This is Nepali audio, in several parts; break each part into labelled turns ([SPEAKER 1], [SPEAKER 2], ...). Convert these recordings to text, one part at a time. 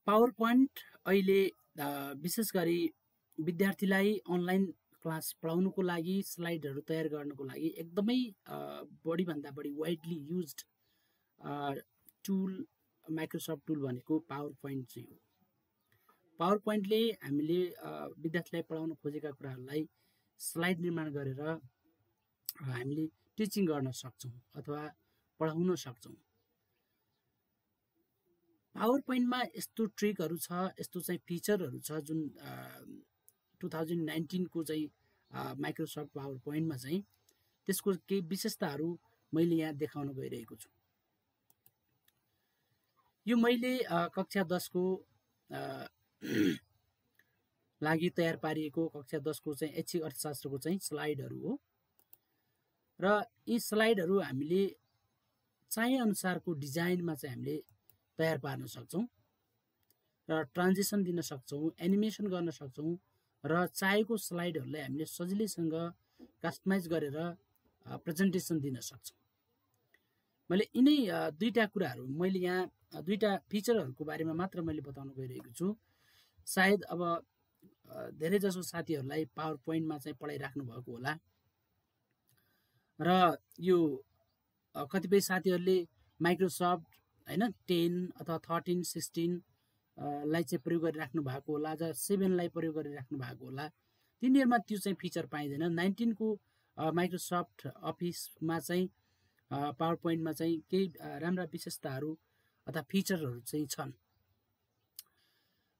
[SPEAKER 1] पावर पोइन्ट अहिले विशेष गरी विद्यार्थीलाई अनलाइन क्लास पढाउनुको लागि स्लाइडहरू तयार गर्नको लागि एकदमै बढीभन्दा बढी widely used tool Microsoft tool भनेको पावर पोइन्ट चाहिँ हो। पावर पोइन्टले हामीले विद्यार्थीलाई पढाउन खोजेका कुराहरूलाई स्लाइड निर्माण गरेर हामीले टिचिङ गर्न सक्छौँ अथवा पढाउन सक्छौँ। पावर पोइन्टमा यस्तो ट्रिकहरू छ, यस्तो चाहिँ फिचरहरू छ जुन 2019 को चाहिँ माइक्रोसफ्ट पावर पोइन्टमा चाहिँ त्यसको केही विशेषताहरू मैले यहाँ देखाउन गइरहेको छु। यो मैले कक्षा 10 को लागि तयार पारिएको कक्षा 10 को चाहिँ ऐच्छिक अर्थशास्त्रको चाहिँ स्लाइडहरू हो र यी स्लाइडहरू हामीले चाहे अनुसारको डिजाइनमा चाहिँ हामीले तयार पार्न सक्छौँ र ट्रान्जिसन दिन सक्छौँ, एनिमेसन गर्न सक्छौँ र चाहेको स्लाइडहरूलाई हामीले सजिलैसँग कस्टमाइज गरेर प्रेजेन्टेसन दिन सक्छौँ। मैले यिनै दुईटा कुराहरू मैले यहाँ दुईटा फिचरहरूको बारेमा मात्र मैले बताउन गइरहेको छु। सायद अब धेरैजसो साथीहरूलाई पावर पोइन्टमा चाहिँ पढाइराख्नु भएको होला र यो कतिपय साथीहरूले माइक्रोसफ्ट हैन 10 अथवा 13, 16 लाई चाहिँ प्रयोग गरिराख्नु भएको होला, 7 लाई प्रयोग गरिराख्नु भएको होला। तिनीहरूमा त्यो चाहिँ फिचर पाइँदैन। 19 को माइक्रोसफ्ट अफिसमा चाहिँ पावर पोइन्टमा चाहिँ केही राम्रा विशेषताहरू अथवा फिचरहरू चाहिँ छन्।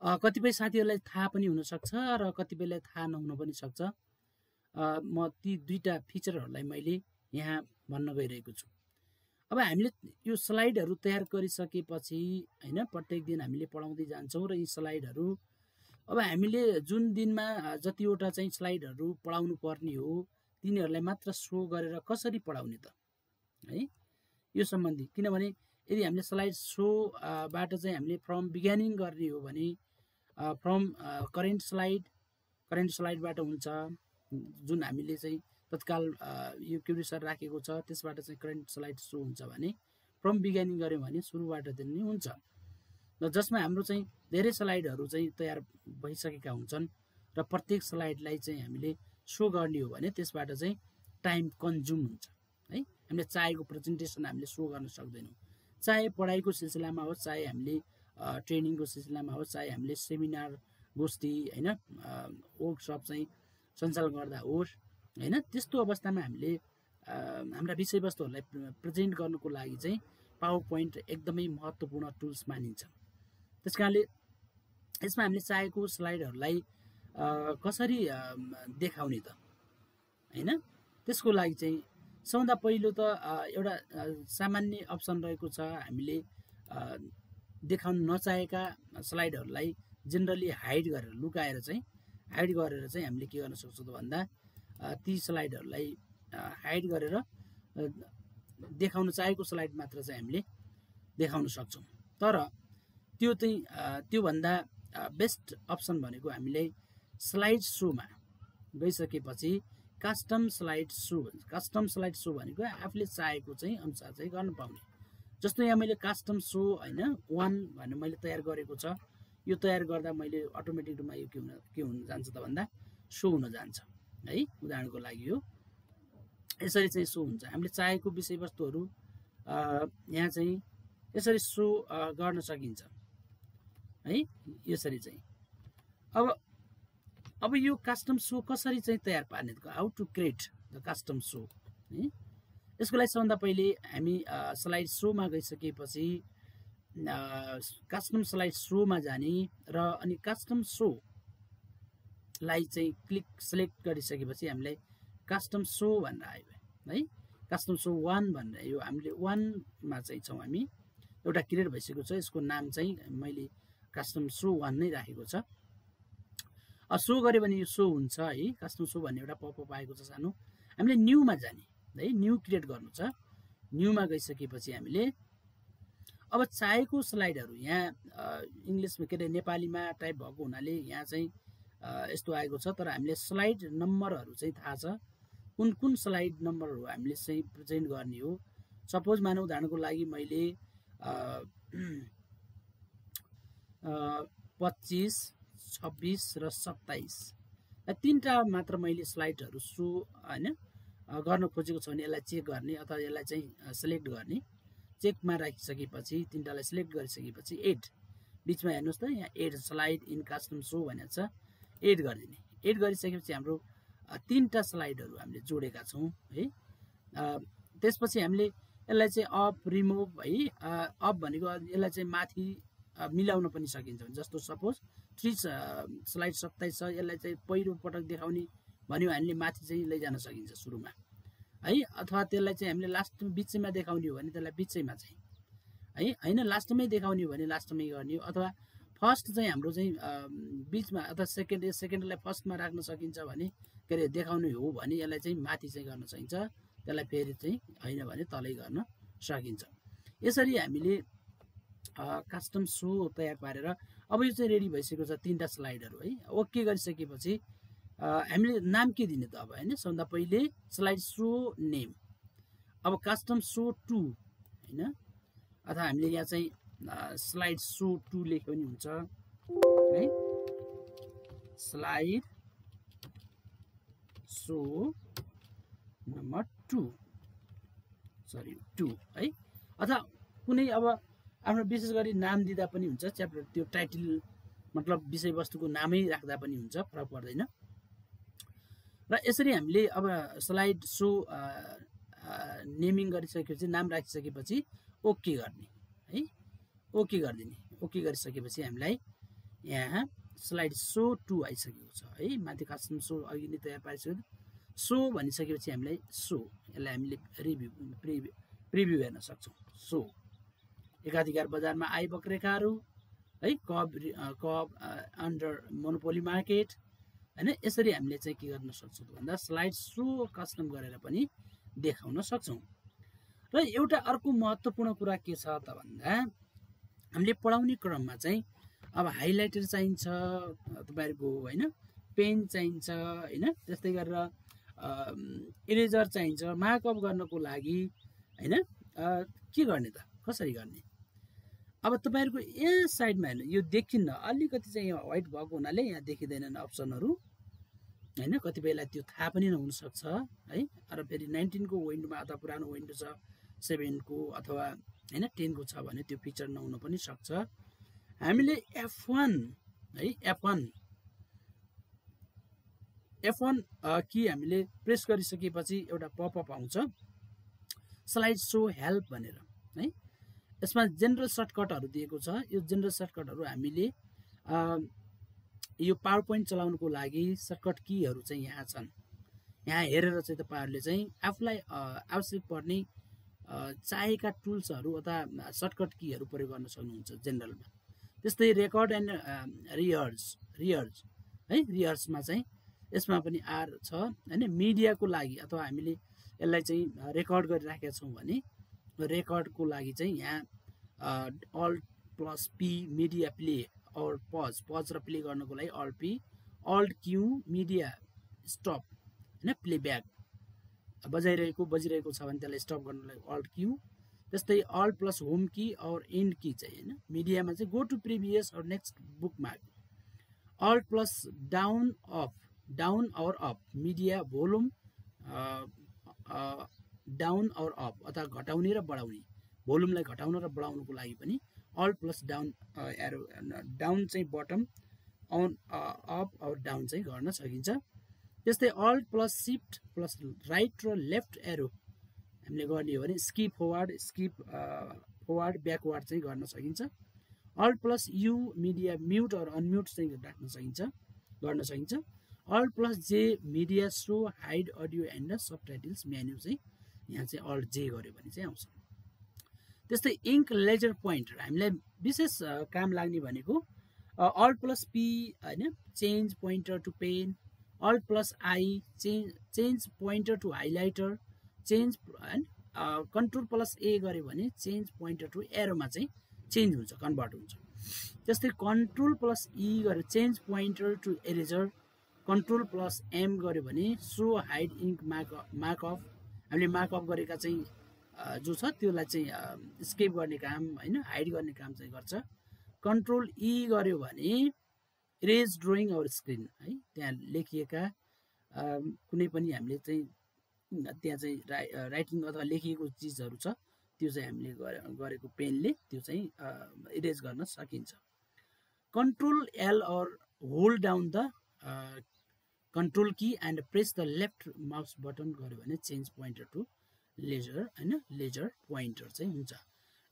[SPEAKER 1] कतिपय साथीहरूलाई थाहा पनि हुनसक्छ र कतिपयलाई थाहा नहुन पनि सक्छ। म ती दुईटा फिचरहरूलाई मैले यहाँ भन्न गइरहेको छु। अब हामीले यो स्लाइडहरू तयार गरिसकेपछि हैन प्रत्येक दिन हामीले पढाउँदै जान्छौँ र यी स्लाइडहरू अब हामीले जुन दिनमा जतिवटा चाहिँ स्लाइडहरू पढाउनु पर्ने हो तिनीहरूलाई मात्र सो गरेर कसरी पढाउने त है यो सम्बन्धी। किनभने यदि हामीले स्लाइड सो बाट चाहिँ हामीले फ्रम बिगिनिङ गर्ने हो भने फ्रम करेन्ट स्लाइडबाट हुन्छ जुन हामीले चाहिँ तत्काल यो क्युरेसर राखेको छ त्यसबाट चाहिँ करेन्ट स्लाइड सो हुन्छ भने फ्रम बिगिनिङ गऱ्यौँ भने सुरुबाट पनि हुन्छ र जसमा हाम्रो चाहिँ धेरै स्लाइडहरू चाहिँ तयार भइसकेका हुन्छन् र प्रत्येक स्लाइडलाई चाहिँ हामीले सो गर्ने हो भने त्यसबाट चाहिँ टाइम कन्ज्युम हुन्छ है। हामीले चाहेको प्रेजेन्टेसन हामीले सो गर्न सक्दैनौँ। चाहे पढाइको सिलसिलामा होस्, चाहे हामीले ट्रेनिङको सिलसिलामा होस्, चाहे हामीले सेमिनार गोष्ठी हैन वर्कसप चाहिँ सञ्चालन गर्दा होस् हैन, त्यस्तो अवस्थामा हामीले हाम्रा विषयवस्तुहरूलाई प्रेजेन्ट गर्नुको लागि चाहिँ पावर पोइन्ट एकदमै महत्त्वपूर्ण टुल्स मानिन्छ। त्यसकारणले यसमा हामीले चाहेको स्लाइडहरूलाई कसरी देखाउने त हैन, त्यसको लागि चाहिँ सबभन्दा पहिलो त एउटा सामान्य अप्सन रहेको छ। हामीले देखाउन नचाहेका स्लाइडहरूलाई जेनरली हाइड चाहिँ हामीले के गर्न सक्छौँ त भन्दा ती स्लाइडहरूलाई हाइड गरेर देखाउन चाहेको स्लाइड मात्र चाहिँ हामीले देखाउन सक्छौँ। तर त्योभन्दा बेस्ट अप्सन भनेको हामीले स्लाइड सोमा गइसकेपछि कस्टम स्लाइड सो भनेको आफूले चाहेको चाहिँ अनुसार चाहिँ गर्न पाउने। जस्तो यहाँ मैले कस्टम सो हैन 1 भनेर मैले तयार गरेको छ। यो तयार गर्दा मैले अटोमेटिक रूपमा यो के हुन जान्छ त भन्दा सो हुन जान्छ है। उदाहरणको लागि यो यसरी चाहिँ सो हुन्छ। हामीले चाहेको विषयवस्तुहरू यहाँ चाहिँ यसरी सो गर्न सकिन्छ है। यसरी चाहिँ अब यो कस्टम सो कसरी चाहिँ तयार पार्ने, how to create the custom show है। यसको लागि सबभन्दा पहिले हामी स्लाइड सोमा गइसकेपछि कस्टम स्लाइड सोमा जाने र अनि कस्टम सोलाई चाहिँ सिलेक्ट गरिसकेपछि हामीलाई कस्टम सो भनेर आयो है। कस्टम सो 1 भनेर यो हामीले 1 मा चाहिँ छौँ हामी। एउटा क्रिएट भइसकेको छ। यसको नाम चाहिँ मैले कस्टम सो 1 नै राखेको छ। सो गऱ्यो भने यो सो हुन्छ है। कस्टम सो भन्ने एउटा पपअप आएको छ सानो। हामीले न्यूमा जाने है, न्यू क्रिएट गर्नु छ। न्यूमा गइसकेपछि हामीले अब चाहेको स्लाइडहरू यहाँ इङ्ग्लिसमा के अरे नेपालीमा टाइप भएको हुनाले यहाँ चाहिँ यस्तो आएको छ। तर हामीले स्लाइड नम्बरहरू चाहिँ थाहा छ, कुन स्लाइड नम्बरहरू हामीले चाहिँ प्रेजेन्ट गर्ने हो। सपोज मानौ उदाहरणको लागि मैले 25, 26 र 27 तीनटा मात्र मैले स्लाइडहरू सो हैन गर्न खोजेको छ भने यसलाई चेक गर्ने अथवा यसलाई चाहिँ सिलेक्ट गर्ने चेकमा राखिसकेपछि तीनटालाई सिलेक्ट गरिसकेपछि एड बीचमा हेर्नुस् त यहाँ add slide in custom show भनेको छ एड गरिदिने एड गरिसकेपछि हाम्रो तीनटा स्लाइडहरू हामीले जोडेका छौं है त्यसपछि हामीले यसलाई चाहिँ अप रिमुभ है अप भनेको यसलाई चाहिँ माथि मिलाउन पनि सकिन्छ जस्तो सपोज 3 स्लाइड 27 छ यसलाई चाहिँ पहिलो पटक देखाउने भन्यो हामीले माथि चाहिँ लैजान सकिन्छ सुरुमा है अथवा त्यसलाई चाहिँ हामीले लास्ट बीचमा देखाउने हो भने त्यसलाई बीचैमा चाहिँ है हैन लास्टमै देखाउने हो भने लास्टमै गर्ने हो अथवा फर्स्ट चाहिँ हाम्रो चाहिँ बीचमा अथवा सेकेन्डलाई फर्स्टमा राख्न सकिन्छ भने के अरे देखाउने हो भने यसलाई चाहिँ माथि चाहिँ गर्न सकिन्छ त्यसलाई फेरि चाहिँ हैन भने तलै गर्न सकिन्छ यसरी हामीले कस्टम सो तयार पारेर अब यो चाहिँ रेडी भइसकेको छ तीनटा स्लाइडहरू है ओके गरिसकेपछि हामीले नाम के दिने त अब हैन सबभन्दा पहिले स्लाइड सो नेम अब कस्टम सो 2 हैन अथवा हामीले यहाँ चाहिँ स्लाइड सो 2 लेख्यो पनि हुन्छ है स्लाइड सो नम्बर 2 है अथवा कुनै अब आफ्नो विशेष गरी नाम दिँदा पनि हुन्छ च्याप्टर त्यो टाइटल मतलब विषयवस्तुको नामै राख्दा पनि हुन्छ फरक पर्दैन र यसरी हामीले अब स्लाइड सो नेमिङ गरिसकेपछि नाम राखिसकेपछि ओके गर्ने है ओके गरिदिने ओके गरिसकेपछि हामीलाई यहाँ स्लाइड सो 2 आइसकेको छ है माथि कस्टम सो अघि नै तयार पारिसक्यो सो भनिसकेपछि हामीलाई सो यसलाई हामीले प्रिभ्यू हेर्न सक्छौं सो एकाधिकार बजारमा आइ वक्ररेखाहरू है कब अन्डर मोनोपोली मार्केट हैन यसरी हामीले चाहिँ के गर्न सक्छौं भन्दा स्लाइड सो कस्टम गरेर पनि देखाउन सक्छौं र एउटा अर्को महत्त्वपूर्ण कुरा के छ त भन्दा हामीले पढाउने क्रममा चाहिँ अब हाइलाइटर चाहिन्छ तपाईहरुको हैन पेन चाहिन्छ हैन त्यस्तै गरेर इरेजर चाहिन्छ मार्कअप गर्नको लागि हैन के गर्ने त कसरी गर्ने अब तपाईहरुको यस साइडमा हेर्नु यो देखिन्न अलिकति चाहिँ यहाँ व्हाइट भएको हुनाले यहाँ देखिदैनन् अप्सनहरु हैन कतिबेला त्यो थाहा पनि नहुन सक्छ है र फेरि 19 को विन्डोमा अथवा पुरानो विन्डो छ 7 को अथवा हैन 10 को छ भने त्यो फिचर नहुन पनि सक्छ हामीले F1 है F1 की हामीले प्रेस गरिसकेपछि एउटा पपअप आउँछ स्लाइड सो हेल्प भनेर है यसमा जनरल सर्टकटहरु दिएको छ यो जनरल सर्टकटहरु हामीले यो पावर पोइन्ट चलाउनको लागि सर्टकट कीहरु चाहिँ यहाँ छन् यहाँ हेरेर चाहिँ तपाईहरुले चाहिँ आफुलाई आवश्यक पर्ने चाहेका टुल्सहरु अथवा सर्टकट कीहरु प्रयोग गर्न सक्नुहुन्छ जनरलमा त्यस्तै रेकर्ड एन्ड रिहर्स है रिहर्समा चाहिँ यसमा पनि आर छ हैन मिडियाको लागि अथवा हामीले यसलाई चाहिँ रेकर्ड गरिराखेका छौं भने रेकर्डको लागि चाहिँ यहाँ alt plus P media play or pause र प्ले गर्नको लागि alt P alt Q media stop हैन प्लेब्याक बजिरहेको छ भने त्यसलाई स्टप गर्नको लागि अल्ट क्यू त्यस्तै alt plus home key or end key चाहिँ हैन मिडियामा चाहिँ go to previous or next bookmark alt plus down or up media volume down or up अथवा घटाउने र बढाउने भोल्युमलाई घटाउन र बढाउनको लागि पनि alt plus down arrow down चाहिँ bottom on up or down चाहिँ गर्न सकिन्छ त्यस्तै alt plus shift plus right र लेफ्ट एरो हामीले गर्ने हो भने स्किप फरवर्ड ब्याकवर्ड चाहिँ गर्न सकिन्छ alt plus U media mute or unmute चाहिँ गर्न सकिन्छ alt plus J media show hide audio and subtitles menu चाहिँ यहाँ चाहिँ अल्ट जे गर्यो भने चाहिँ आउँछ त्यस्तै इङ्क लेजर पोइन्टर हामीलाई विशेष काम लाग्ने भनेको अल्ट प्लस पी हैन change pointer to pen alt plus I change pointer to highlighter change control plus A गर्यो भने चेन्ज पोइन्टर टु एरोमा चाहिँ चेन्ज हुन्छ कन्भर्ट हुन्छ त्यस्तै कन्ट्रोल प्लस ई गर्यो change pointer to eraser control plus M गर्यो भने सो हाइड इङ्क मार्कअप हामीले मार्कअप गरेका चाहिँ जो छ त्यसलाई चाहिँ स्केप गर्ने काम हैन हाइड गर्ने काम चाहिँ गर्छ कन्ट्रोल ई गर्यो भने इरेज ड्रइङ अवर स्क्रिन है, त्यहाँ लेखिएका कुनै पनि हामीले चाहिँ त्यहाँ चाहिँ राइटिङ अथवा लेखिएको चिजहरू छ त्यो चाहिँ हामीले गरेको पेनले त्यो चाहिँ इरेज गर्न सकिन्छ। Control L or hold down the control key and press the left mouse button गर्यो भने चेन्ज पोइन्टर टु लेजर होइन, लेजर पोइन्टर चाहिँ हुन्छ।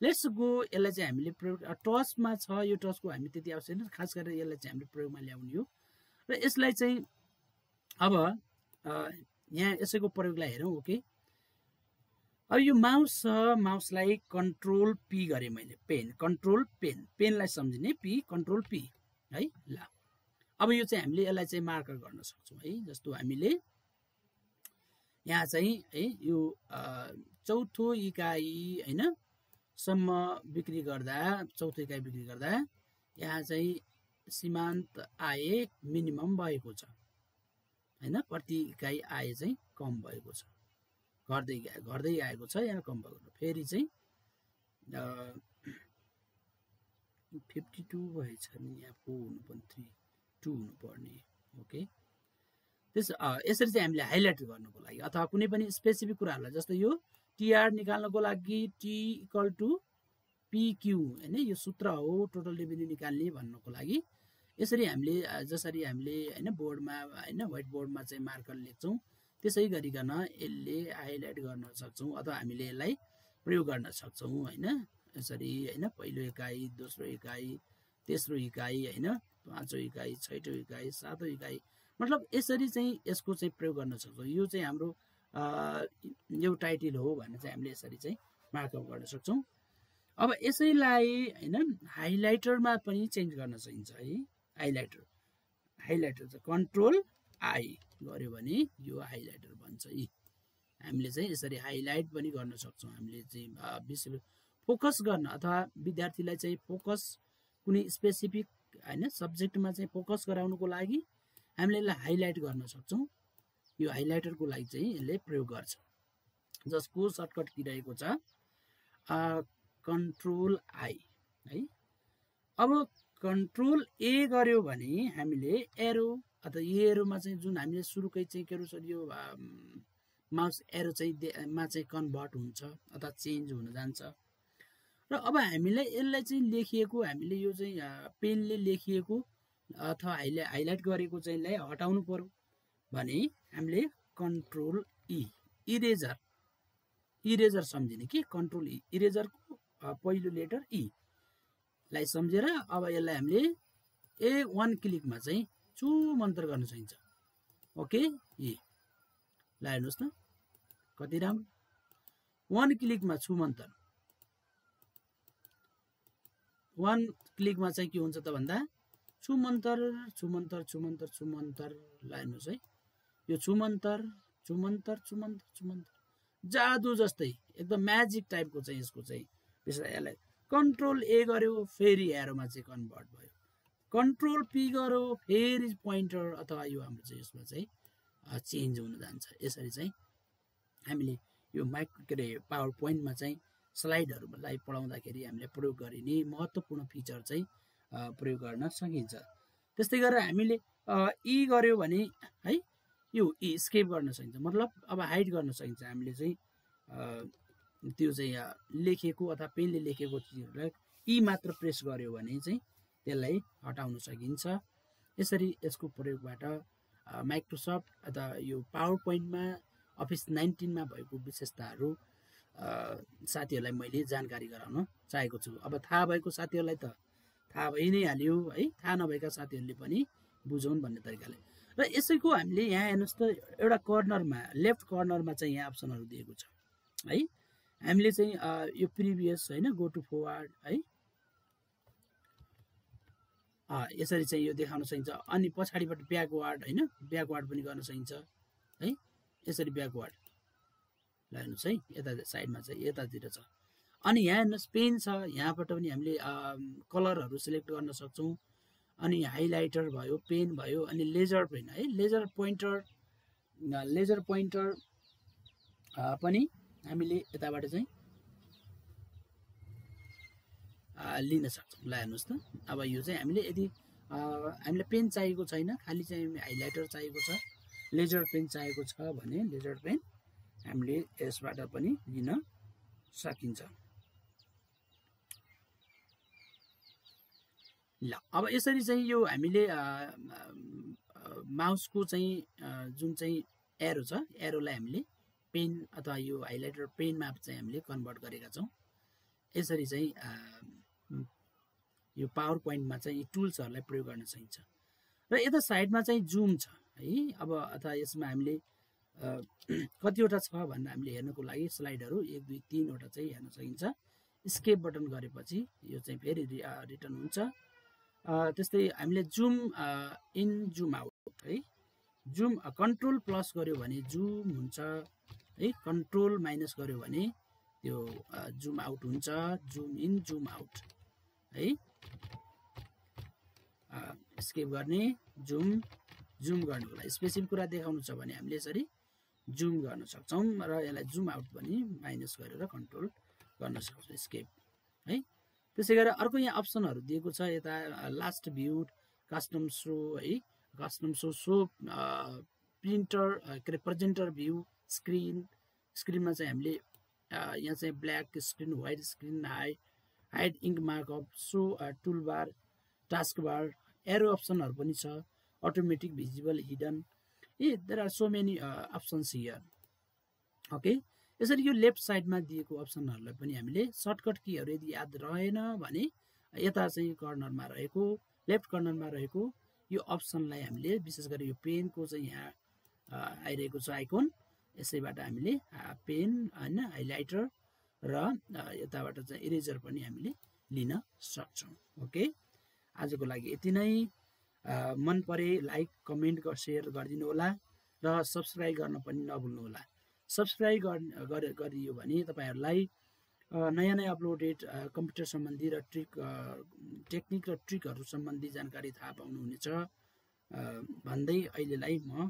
[SPEAKER 1] लेट्स गो यसलाई चाहिँ हामीले प्रयोग टचमा छ, यो टचको हामी त्यति आवश्यक छैन, खास गरेर यसलाई चाहिँ हामीले प्रयोगमा ल्याउने हो। र यसलाई चाहिँ अब यहाँ यसैको प्रयोगलाई हेरौँ। ओके, अब यो माउस छ, माउसलाई कन्ट्रोल पी गरेँ मैले, पेन कन्ट्रोल पेन, पेनलाई सम्झिने पी कन्ट्रोल पी है। ल अब यो चाहिँ हामीले यसलाई चाहिँ मार्कर गर्न सक्छौँ है। जस्तो हामीले यहाँ चाहिँ है यो चौथो इकाइ होइन सम्म बिक्री गर्दा, चौथो इकाइ बिक्री गर्दा यहाँ चाहिँ सीमान्त आय मिनिमम भएको छ होइन, प्रति इकाइ आय चाहिँ कम भएको छ, घट्दै आएको छ, यहाँ कम भएको छ। फेरि चाहिँ 52 भएछ नि, यहाँ 4 हुनुपर्ने 2 हुनुपर्ने। ओके, यसरी चाहिँ हामीले हाइलाइट गर्नुको लागि अथवा कुनै पनि स्पेसिफिक कुराहरूलाई, जस्तो यो टिआर निकाल्नको लागि टी इक्वल टु पिक्यू होइन, यो सूत्र हो टोटल रेभेन्यू निकाल्ने भन्नको लागि। यसरी हामीले जसरी हामीले होइन बोर्डमा होइन व्हाइट बोर्डमा चाहिँ मार्कर लेख्छौँ त्यसै गरिकन यसले हाइलाइट गर्न सक्छौँ अथवा हामीले यसलाई प्रयोग गर्न सक्छौँ होइन। यसरी होइन पहिलो इकाइ, दोस्रो इकाइ, तेस्रो इकाइ होइन, पाँचौँ इकाइ, छैटौँ इकाइ, सातौँ इकाइ, मतलब यसरी चाहिँ यसको चाहिँ प्रयोग गर्न सक्छौँ। यो चाहिँ हाम्रो यो टाइटल हो भनेर चाहिँ हामीले यसरी चाहिँ मार्कअप गर्न सक्छौँ। अब यसैलाई होइन हाइलाइटरमा पनि चेन्ज गर्न सकिन्छ है। हाइलाइटर चाहिँ कन्ट्रोल आई गर्यो भने यो हाइलाइटर बन्छ। हामीले चाहिँ यसरी हाइलाइट पनि गर्न सक्छौँ। हामीले चाहिँ विषय फोकस गर्न अथवा विद्यार्थीलाई चाहिँ फोकस कुनै स्पेसिफिक होइन सब्जेक्टमा चाहिँ फोकस गराउनुको लागि हामीले यसलाई हाइलाइट गर्न सक्छौँ। यो हाइलाइटरको लागि चाहिँ यसले प्रयोग गर्छ, जसको सर्टकट के रहेको छ कन्ट्रोल आई है। अब कन्ट्रोल ए गर्यो भने हामीले एरो अथवा एरोमा चाहिँ जुन हामीले सुरुकै चाहिँ के छ यो माउस एरो चाहिँ मा चाहिँ कन्भर्ट हुन्छ अथवा चेन्ज हुन जान्छ। र अब हामीलाई यसलाई चाहिँ लेखिएको हामीले यो चाहिँ पेनले लेखिएको अथवा हाइलाइट गरेको चाहिँ हटाउनु पर्यो भने हामीले कन्ट्रोल ई इरेजर सम्झिने कि कन्ट्रोल ई इरेजरको पहिलो लेटर ई लाई सम्झेर अब यसलाई हामीले 1 क्लिकमा चाहिँ छुमन्तर गर्न सकिन्छ। ओके, ल हेर्नुहोस् न कति राम्रो, 1 क्लिकमा छुमन्तर। 1 क्लिकमा चाहिँ के हुन्छ त भन्दा छुमन्तर छुमन्तर छुमन्तर छुमन्तर। ल हेर्नुहोस् है, यो छुमन्तर छुमन्तर छुमन्तर छुमन्तर जादु जस्तै एकदम म्याजिक टाइपको चाहिँ यसको चाहिँ विशेष। यसलाई कन्ट्रोल ए गर्यो फेरि एरोमा चाहिँ कन्भर्ट भयो, कन्ट्रोल पी गर्यो फेरि पोइन्टर अथवा यो हाम्रो चाहिँ यसमा चाहिँ चेन्ज हुन जान्छ। यसरी चाहिँ हामीले यो के अरे पावर पोइन्टमा चाहिँ स्लाइडहरूलाई पढाउँदाखेरि हामीले प्रयोग गरिने महत्त्वपूर्ण फिचर चाहिँ प्रयोग गर्न सकिन्छ। त्यस्तै गरेर हामीले ई गर्यो भने है यो ई स्केप गर्न सकिन्छ, मतलब अब हाइड गर्न सकिन्छ। हामीले चाहिँ त्यो चाहिँ लेखेको अथवा पेनले लेखेको चिजहरूलाई ई मात्र प्रेस गर्यो भने चाहिँ त्यसलाई हटाउन सकिन्छ। यसरी यसको प्रयोगबाट माइक्रोसफ्ट अथवा यो पावर पोइन्टमा अफिस 19 मा भएको विशेषताहरू साथीहरूलाई मैले जानकारी गराउन चाहेको छु। अब थाहा भएको साथीहरूलाई त थाहा भइ नै हाल्यो है, थाहा नभएका साथीहरूले पनि बुझौन् भन्ने तरिकाले। र यसैको हामीले यहाँ हेर्नुहोस् त एउटा कर्नरमा लेफ्ट कर्नरमा चाहिँ यहाँ अप्सनहरू दिएको छ है। हामीले चाहिँ यो प्रिभियस होइन गो टु फरवर्ड है यसरी चाहिँ यो देखाउन सकिन्छ। अनि पछाडिबाट ब्याकवर्ड होइन ब्याकवर्ड पनि गर्न सकिन्छ है, यसरी ब्याकवर्ड। ल हेर्नुहोस् है यता साइडमा चाहिँ यतातिर छ। अनि यहाँ हेर्नुहोस् पेन छ, यहाँबाट पनि हामीले कलरहरू सिलेक्ट गर्न सक्छौँ। अनि हाइलाइटर भयो, पेन भयो, अनि लेजर पेन है, लेजर पोइन्टर पनि हामीले यताबाट चाहिँ लिन सक्छौँ। ल हेर्नुहोस् त, अब यो चाहिँ हामीले यदि हामीलाई पेन चाहिएको छैन, खालि चाहिँ हाइलाइटर चाहिएको छ, लेजर पेन चाहिएको छ भने लेजर पेन हामीले यसबाट पनि लिन सकिन्छ। ल अब यसरी चाहिँ यो हामीले माउसको चाहिँ जुन चाहिँ एरो छ, एरोलाई हामीले पेन अथवा यो हाइलाइटर पेनमा चाहिँ हामीले कन्भर्ट गरेका छौँ। यसरी चाहिँ यो पावर पोइन्टमा चाहिँ टुल्सहरूलाई प्रयोग गर्न सकिन्छ। र यता साइडमा चाहिँ जुम छ है। अब अथवा यसमा हामीले कतिवटा छ भनेर हामीले हेर्नको लागि स्लाइडहरू 1 2 3 वटा चाहिँ हेर्न सकिन्छ। स्केप बटन गरेपछि यो चाहिँ फेरि रिटर्न हुन्छ। त्यस्तै हामीले जुम इन जुम आउट है, जुम कन्ट्रोल प्लस गर्यो भने जुम हुन्छ है, कन्ट्रोल माइनस गर्यो भने त्यो जुम आउट हुन्छ, जुम इन जुम आउट है। स्केप गर्ने, जुम गर्नुको लागि स्पेसिफिक कुरा देखाउनु छ भने हामीले यसरी जुम गर्न सक्छौँ र यसलाई जुम आउट पनि माइनस गरेर कन्ट्रोल गर्न सक्छौँ, स्केप है। त्यसै गरेर अर्को यहाँ अप्सनहरू दिएको छ यता लास्ट भ्यू, कस्टम सो है, कस्टम सो प्रिन्टर के अरे प्रेजेन्टर भ्यू, स्क्रिनमा चाहिँ हामीले यहाँ चाहिँ black screen, white screen, hide ink markup, show toolbar, taskbar, arrow अप्सनहरू पनि छ, automatic, visible, hidden, there are so many options here. Okay, यसरी यो लेफ्ट साइडमा दिएको अप्सनहरूलाई पनि हामीले सर्टकट कीहरू यदि याद रहेन भने यता चाहिँ कर्नरमा रहेको, लेफ्ट कर्नरमा रहेको यो अप्सनलाई हामीले विशेष गरी यो पेनको चाहिँ यहाँ आइरहेको छ आइकन, यसैबाट हामीले पेन होइन, हाइलाइटर र यताबाट चाहिँ इरेजर पनि हामीले लिन सक्छौँ। ओके, आजको लागि यति नै। मन परे लाइक, कमेन्ट, सेयर गरिदिनु होला र सब्सक्राइब गर्न पनि नभुल्नु होला। सब्सक्राइब गरियो भने तपाईँहरूलाई नयाँ नयाँ अपलोडेड कम्प्युटर सम्बन्धी र टेक्निक र ट्रिकहरू सम्बन्धी जानकारी थाहा पाउनुहुनेछ भन्दै अहिलेलाई म